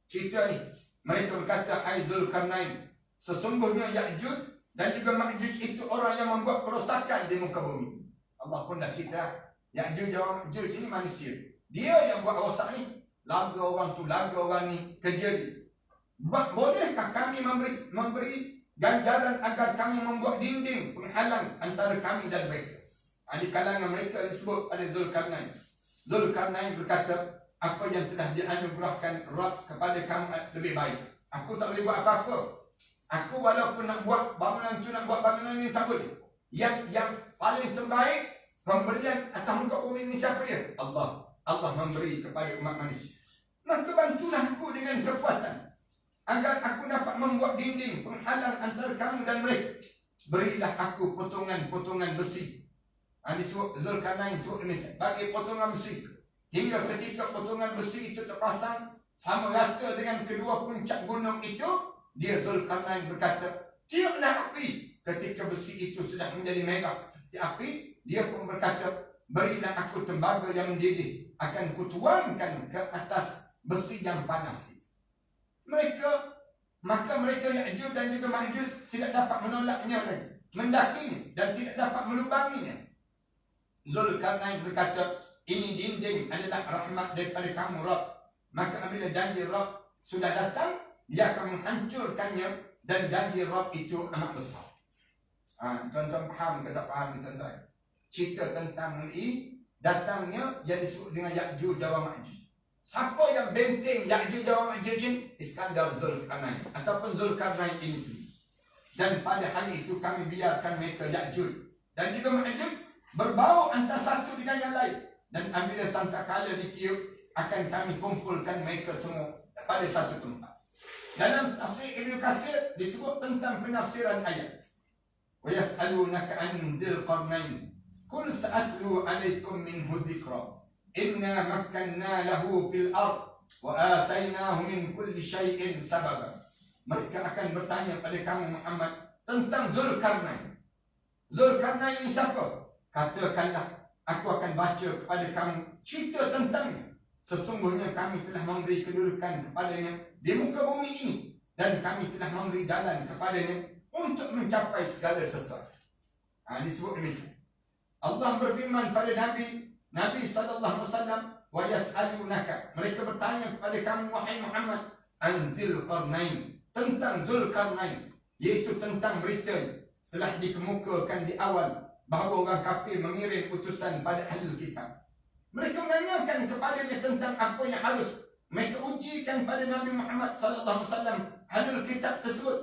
Cerita ni, mereka berkata, hai Zulkarnain, sesungguhnya Ya'juj dan juga Ma'juj itu orang yang membuat kerosakan di muka bumi. Allah pun dah cerita, Ya'juj dan Ma'juj ini manusia. Dia yang buat rosak ni. Laga orang tu, laga orang ni, kerja dia. Bolehkah kami memberi ganjaran agar kami membuat dinding penghalang antara kami dan mereka? Di kalangan mereka disebut ada Zulkarnain. Zulkarnain berkata, apa yang telah dianugerahkan Rabb kepada kamu lebih baik. Aku tak boleh buat apa-apa. Aku walaupun nak buat bangunan tu, nak buat bangunan ni, tak boleh. Yang paling terbaik pemberian atas muka bumi ni siapa dia? Allah. Allah memberi kepada umat manusia. Maka bantulah aku dengan kekuatan agar aku dapat membuat dinding penghalang antara kamu dan mereka. Berilah aku potongan-potongan besi. Disebut Zulkarnain sebut demikian, bagi potongan besi, hingga ketika potongan besi itu terpasang sama rata dengan kedua puncak gunung itu, dia Zulkarnain berkata, tiuplah api. Ketika besi itu sudah menjadi merah seperti api, dia pun berkata, berilah aku tembaga yang mendidih, akan kutuangkan ke atas besi yang panas. Maka mereka Ya'juj dan juga Ma'juj tidak dapat menolaknya lagi, mendakinya, dan tidak dapat melubanginya. Zulkarnain berkata, ini dinding adalah rahmat daripada kamu Rabb. Maka apabila janji Rabb sudah datang, dia akan menghancurkannya, dan janji Rabb itu amat besar. Tuan-tuan faham ke tak faham tuan-tuan? Cerita tentang mengenai datangnya yang disebut dengan Ya'juj dan Ma'juj. Siapa yang benteng Ya'juj dan Ma'juj ini? Iskandar Zulkarnain ataupun Zulkarnain ini sendiri. Dan pada hari itu kami biarkan mereka Ya'juj dan juga Ma'juj berbau antara satu dengan yang lain. Dan apabila sangkakala ditiup, akan kami kumpulkan mereka semua pada satu tempat. Dalam tafsir Ibn Katsir disebut tentang penafsiran ayat. Wa yas'alunaka 'an dzil qarnain qul sa'atlu 'alaikum minhu dzikra inna makkanna lahu fil ard wa atainahu min kulli syai'in sababa. Mereka akan bertanya pada kamu Muhammad tentang Zulkarnain. Zulkarnain ini siapa? Katakanlah, aku akan baca kepada kamu cerita tentangnya. Sesungguhnya kami telah memberi kedudukan kepadanya di muka bumi ini, dan kami telah memberi jalan kepadanya untuk mencapai segala sesuatu. Disebut demikian. Allah berfirman pada Nabi SAW, wa yas'alunaka, mereka bertanya kepada kamu wahai Muhammad, an dzil qarnain, tentang Zulkarnain, iaitu tentang berita telah dikemukakan di awal bahawa orang kafir mengirim utusan pada ahli kitab. Mereka menanyakan kepadanya tentang apa yang harus Mereka ujikan pada Nabi Muhammad sallallahu alaihi wasallam halul kitab tersebut.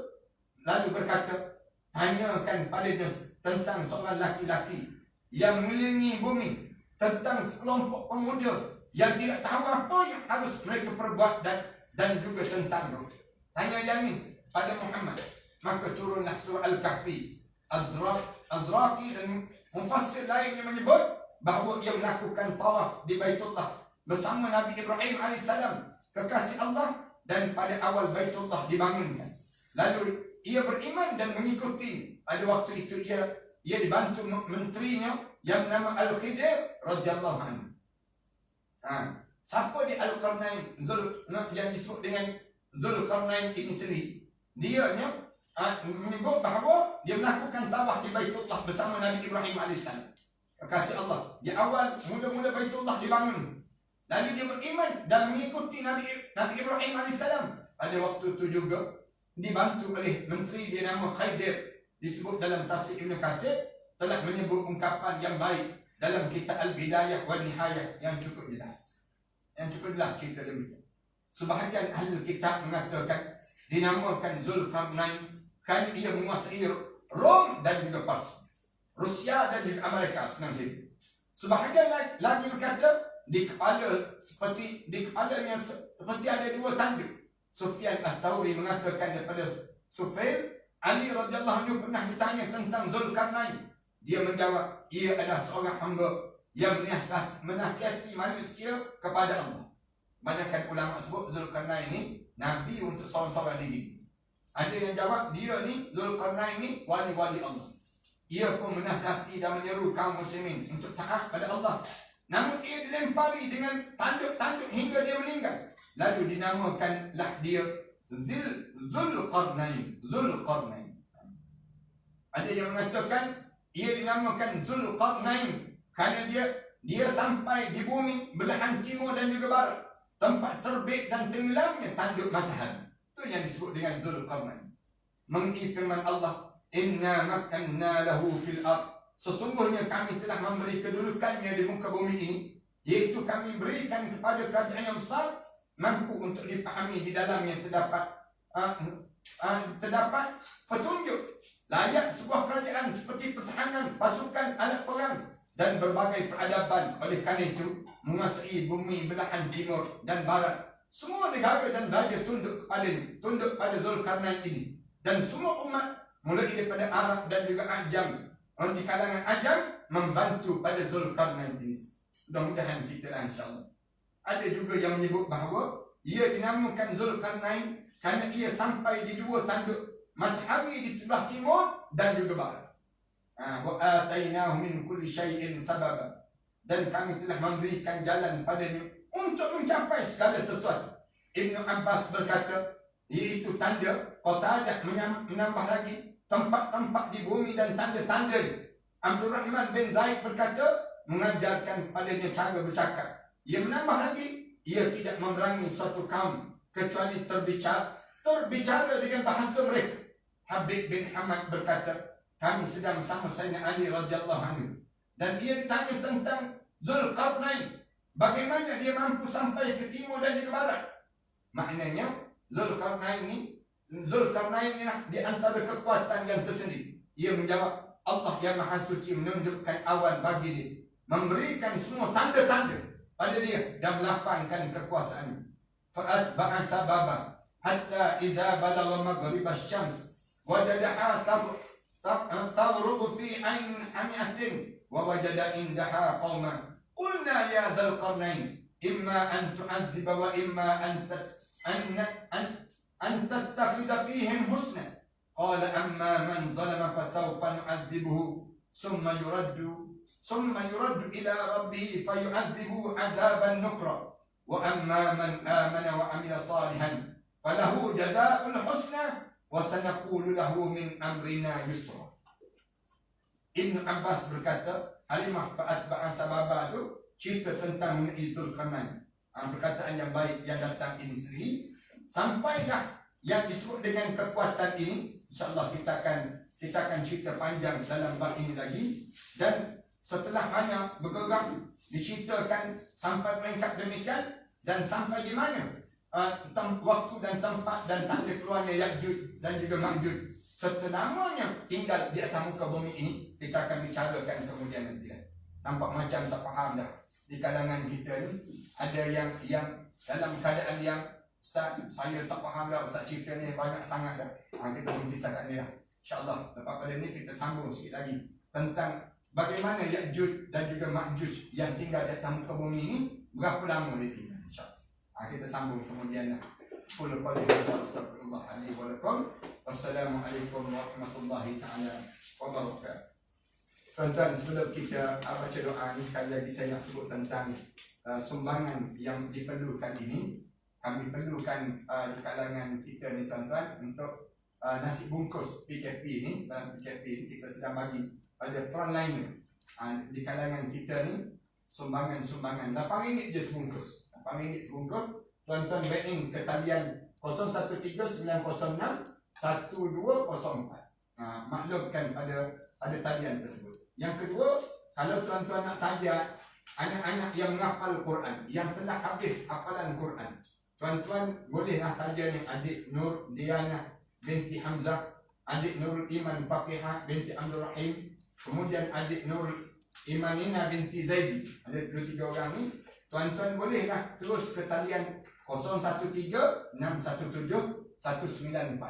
Lalu berkata, tanyakan padanya tentang seorang laki-laki yang mengelilingi bumi, tentang sekelompok pemuda yang tidak tahu apa yang harus mereka perbuat dan juga tentang roh. Tanya yang ini pada Muhammad. Maka turunlah surah Al-Kahfi. Azraqi dan mufassir lain yang menyebut bahawa ia melakukan tawaf di Baitullah bersama Nabi Ibrahim AS, kekasih Allah, dan pada awal Baitullah dibangunkan. Lalu ia beriman dan mengikuti. Pada waktu itu ia dibantu menterinya yang bernama Al-Khidir radhiyallahu anhu. Siapa di Al-Qarnain yang disebut dengan Zulkarnain ini sendiri? Dia menyebut bahawa dia melakukan tawaf di Baitullah bersama Nabi Ibrahim AS, kekasih Allah. Di awal mula-mula Baitullah dibangun. Lalu dia beriman dan mengikuti Nabi Ibrahim AS. Pada waktu itu juga dibantu oleh menteri dia nama Khidir. Disebut dalam tafsir Ibn Katsir telah menyebut ungkapan yang baik dalam kitab Al-Bidayah wal Nihayah yang cukup jelas. Yang cukup jelas cerita demikian. Sebahagian ahli kitab mengatakan dinamakan Zulkarnain kerana ia menguasai Rom dan juga Pars, Rusia dan juga Amerika, senang cerita. Sebahagian lagi berkata di kepalanya seperti ada dua tanduk. Sufyan Ats-Tsauri mengatakan daripada Sufyan, Ali radhiyallahu anhu pernah ditanya tentang Zulkarnain. Dia menjawab, ia adalah seorang hamba yang menasihati manusia kepada Allah. Banyakkan ulama sebut Zulkarnain ini Nabi untuk seorang-seorang diri. Ada yang jawab dia ni Zulkarnain ni wali-wali Allah. Ia pun menasihati dan menyeru kaum muslimin untuk taat pada Allah. Namun ia dilempari dengan tanduk-tanduk hingga dia meninggal. Lalu dinamakanlah dia Zulkarnain. Ada yang mengatakan ia dinamakan Zulkarnain kerana dia sampai di bumi belahan timur dan juga barat, tempat terbit dan tenggelamnya tanduk matahari. Itu yang disebut dengan Zulkarnain. Mengifirman Allah, inna makanna lahu fil ard. Sesungguhnya kami telah memberi kedudukannya di muka bumi ini, iaitu kami berikan kepada kerajaan yang besar, mampu untuk dipahami di dalamnya terdapat petunjuk layak sebuah kerajaan seperti pertahanan, pasukan, alat perang dan berbagai peradaban. Oleh kerana itu menguasai bumi belahan timur dan barat. Semua negara dan raja tunduk kepadanya, tunduk pada Zulkarnain ini. Dan semua umat mulai daripada Arab dan juga Ajam, orang di kalangan Ajam membantu pada Zulkarnain ini. Mudah-mudahan kita insya-Allah. Ada juga yang menyebut bahawa ia dinamakan Zulkarnain kerana ia sampai di dua tanduk matahari di sebelah timur dan juga barat. Wa atainahu min kulli syai'in sababa. Dan kami telah memberikan jalan padanya untuk mencapai segala sesuatu. Ibnu Abbas berkata, iaitu tanda. Qatadah menambah lagi tempat-tempat di bumi dan tanda-tanda. Abdul Rahman bin Zaid berkata, mengajarkan padanya cara bercakap. Ia menambah lagi, ia tidak memerangi suatu kaum kecuali terbicara dengan bahasa mereka. Habib bin Hamad berkata, kami sedang bersama Sayyidina Ali radhiyallahu anhu dan dia ditanya tentang Zulkarnain, bagaimana dia mampu sampai ke timur dan juga barat. Maknanya Zulkarnain ini di antara kekuatan yang tersendiri. Ia menjawab, Allah yang Maha Suci menunjukkan awan bagi dia, memberikan semua tanda-tanda pada dia dan melapangkan kekuasaannya. Fa'atba'a sababa hatta idza balagha maghrib asy-syams wajadaha taghrubu fi 'ainin hamiatin wa wajada indaha qauman qulna ya dzal qarnain imma an tu'azziba wa imma an tattakhidha fihim husna qala amma man zalama fasawfa nu'adzibuhu thumma yuraddu ila rabbih fayu'adzibuhu 'adzaban nukra wa amma man amana wa 'amila salihan falahu jazaa'ul husna wa sanaqulu lahu min amrina yusra. Ibn Abbas berkata, Halimah fa'atba'a sababa itu cerita tentang mengenai Zulkarnain. Perkataan yang baik yang datang ini sendiri. Sampailah yang disebut dengan kekuatan ini. InsyaAllah kita akan cerita panjang dalam bab ini lagi. Dan setelah hanya bergerak diceritakan sampai peringkat demikian, Dan sampai di mana waktu dan tempat dan tanda keluarnya Ya'juj dan juga Ma'juj serta namanya tinggal di atas muka bumi ini, kita akan bicarakan kemudian nanti. Nampak macam tak faham dah. Di kalangan kita ni ada yang dalam keadaan yang Ustaz, saya tak faham dah Ustaz, cerita ni banyak sangat dah. Kita berhenti sangat ni dah. InsyaAllah lepas pada ni kita sambung sikit lagi tentang bagaimana Ya'juj dan juga Ma'juj yang tinggal di atas muka bumi ni, berapa lama dia tinggal, insyaAllah. Kita sambung kemudian lah. Qul qawli hadza astaghfirullahaladzim wa lakum. Wassalamualaikum warahmatullahi ta'ala wabarakatuh. Tuan-tuan, sebelum kita baca doa ni, sekali lagi saya nak sebut tentang sumbangan yang diperlukan ini. Kami perlukan di kalangan kita ni tuan-tuan untuk nasi bungkus PKP ni. Dalam PKP ni kita sedang bagi pada frontliner di kalangan kita ni sumbangan RM8 je sebungkus. RM8 sebungkus. Tuan-tuan bank ke talian 013906 1204. Maklumkan pada talian tersebut. Yang kedua, kalau tuan-tuan nak tajak anak-anak yang menghafal Quran, yang telah habis hafalan Quran, tuan-tuan bolehlah tajak ni adik Nur Diana binti Hamzah, adik Nurul Iman Faqihah binti Abdul Rahim, kemudian adik Nur Imanina binti Zaidi. Ada 2-3 orang ni. Tuan-tuan bolehlah terus ke talian 0136171941.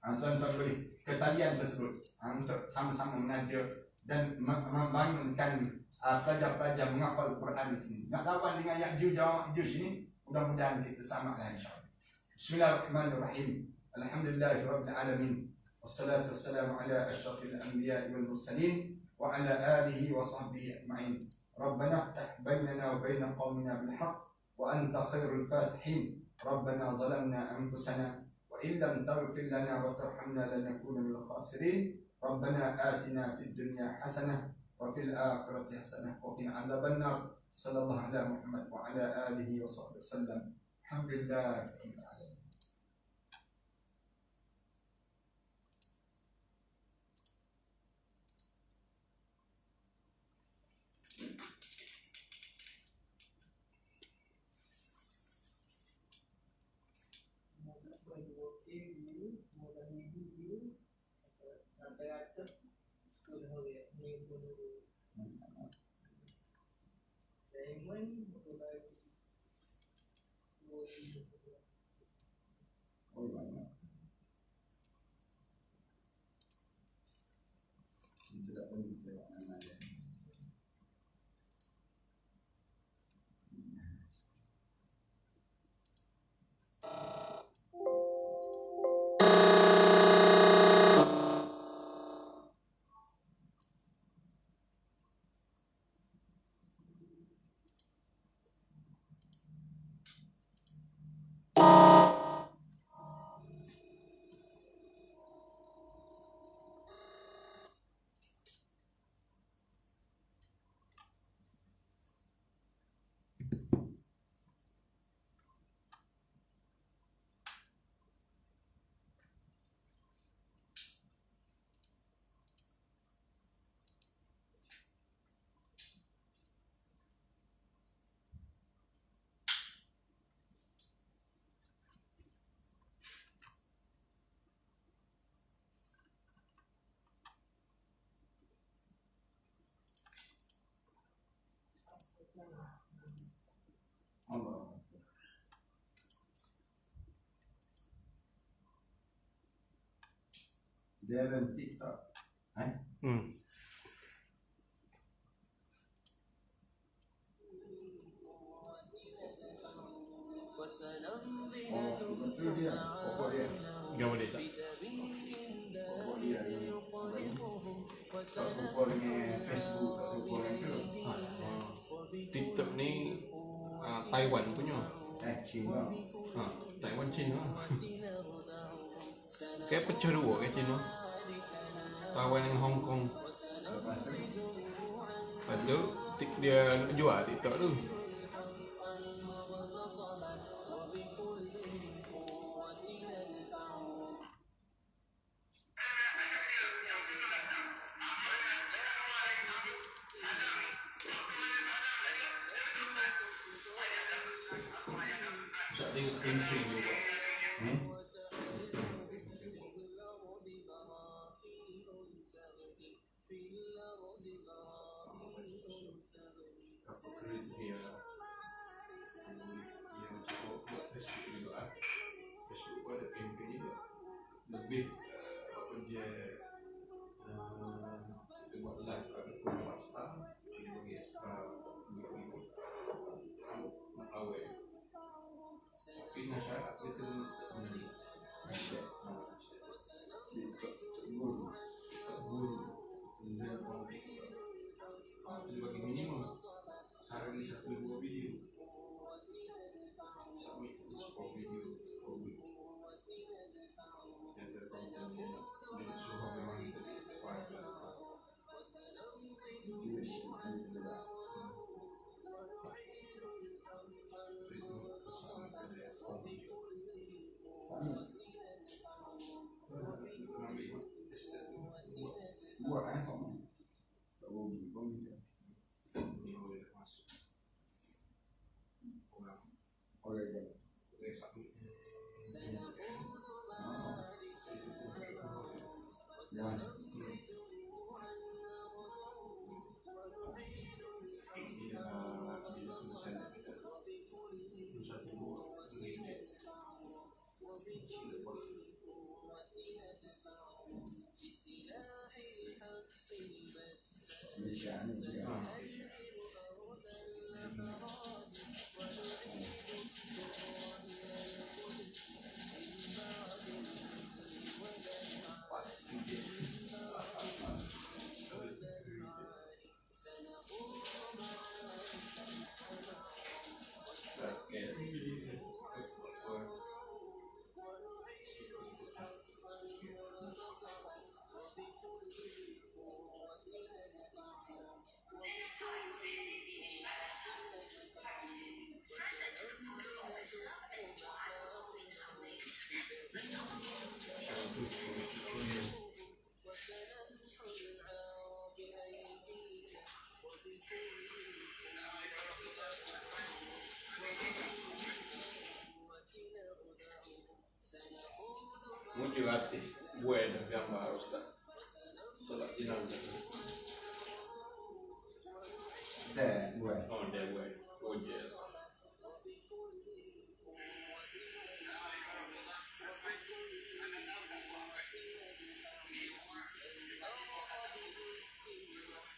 Tuan-tuan boleh ke talian tersebut untuk sama-sama mengajar dan membangunkan pelajar-pelajar menghafal Quran di sini. Nak lawan dengan Ya'juj dan Ma'juj ini, mudah-mudahan kita samalah insya-Allah. Bismillahirrahmanirrahim. Alhamdulillahirabbil alamin. Wassalatu wassalamu ala asyrafil anbiya'i wal mursalin wa ala alihi wa sahbihi ajma'in. Rabbana iftah bainana wa bain qaumina bil haqq wa anta khairul fatihin. Rabbana zalamna anfusana wa in lam taghfir lana wa tarhamna lanakuna minal khasirin. Rabbana atina fid dunya hasanah wa fil akhirati hasanah wa qina adzaban nar. Sallallahu ala Muhammad wa ala alihi wa sahbihi wasallam. Alhamdulillah. Oh banyak. Tidak perlu kita nama. Allah. Dia dalam TikTok. Itu dia. Pokok dia. Enggak boleh tak? Pokok dia ni. Tak serupa dengan Facebook, tak serupa dengan tu. TikTok ni Taiwan punya. Cina. Taiwan Cina. Kayak pecah dua ke Cina. Taiwan dengan Hong Kong. Lepas tu dia nak jual TikTok tu. Camping juga. Apa kerja dia? Yang cukup buat Facebook juga. Facebook ada camping juga. Lebih apa dia itu buat live ada pun pasta, dia bagi extra 2,000 nak awet. Tapi masyarakat itu menjadi bagi minimum sehari 1-2 video submit 10 video per week yang terkontennya dan suruh memang pada buat sama tak boleh pun gitu oleh dia muncul hati bueno gambar ustaz salat jenazah buat oh dia bueno ojek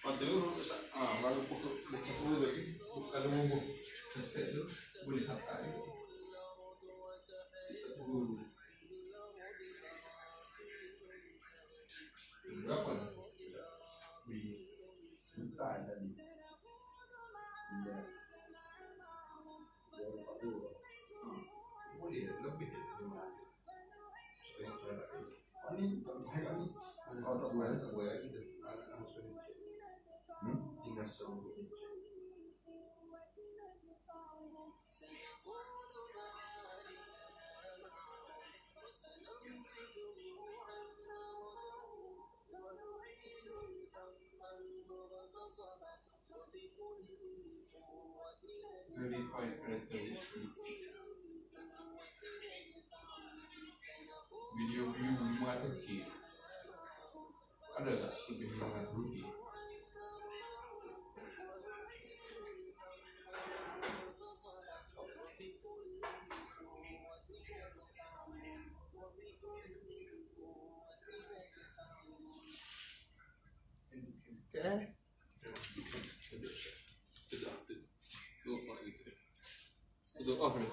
Aduh, baru pukul lagi, bukan umum, sesuatu itu boleh tak itu. Berapa nih? kita ada di Boleh lebih dari ini kalau tak boleh sebuah gitu, langsung tinggal sembuh. Verified character video view 500k ada tak lebih 500k Itu off nih.